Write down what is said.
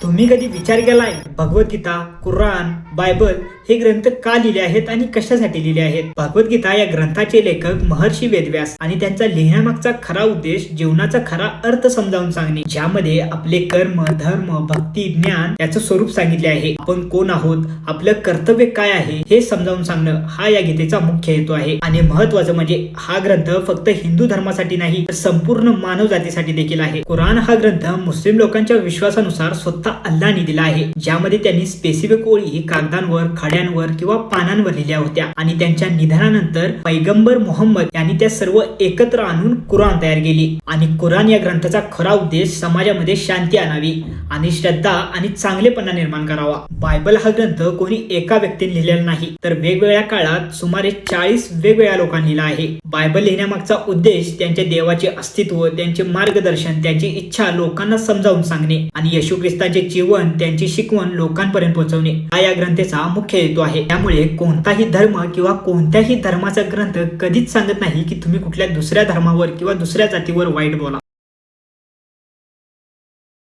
तुम्ही कधी विचार केलाय भगवद्गीता, कुराण, बायबल हे ग्रंथ का लिहिले आहेत आणि कशासाठी लिहिले आहेत? भगवद्गीता या ग्रंथाचे लेखक महर्षी वेदव्यास आणि त्यांचा लिहिण्यामागचा खरा उद्देश जीवनाचा खरा अर्थ समजावून सांगणे, ज्यामध्ये आपले कर्म, धर्म, भक्ती, ज्ञान याचं स्वरूप सांगितले आहे. आपण कोण आहोत, आपलं कर्तव्य काय आहे हे समजावून सांगणं हा या गीतेचा मुख्य हेतू आहे. आणि महत्वाचं म्हणजे हा ग्रंथ फक्त हिंदू धर्मासाठी नाही तर संपूर्ण मानव जातीसाठी देखील आहे. कुराण हा ग्रंथ मुस्लिम लोकांच्या विश्वासानुसार स्वतः अल्लाहने दिला आहे, ज्यामध्ये त्यांनी स्पेसिफिक ओळी कागदांवर, खड्यांवर किंवा पानांवर लिहिल्या होत्या आणि त्यांच्या निधनानंतर पैगंबर मोहम्मद यांनी त्या सर्व एकत्र आणून कुराण तयार केली. आणि कुराण या ग्रंथाचा खरा उद्देश समाजामध्ये शांती आणावी आणि श्रद्धा आणि चांगलेपणा निर्माण करावा. बायबल हा ग्रंथ कोणी एका व्यक्तीने लिहिलेला नाही तर वेगवेगळ्या काळात सुमारे 40 वेगवेगळ्या लोकांनी लिहिला आहे. बायबल लिहिण्यामागचा उद्देश त्यांचे देवाचे अस्तित्व, त्यांचे मार्गदर्शन, त्यांची इच्छा लोकांना समजावून सांगणे आणि येशू ख्रिस्ताचे जीवन, त्यांची शिकवण लोकांपर्यंत पोहोचवणे हा या ग्रंथाचा मुख्य हेतू आहे. त्यामुळे कोणताही धर्म किंवा कोणत्याही धर्माचा ग्रंथ कधीच सांगत नाही की तुम्ही कुठल्या दुसऱ्या धर्मावर किंवा दुसऱ्या जातीवर वाईट बोला.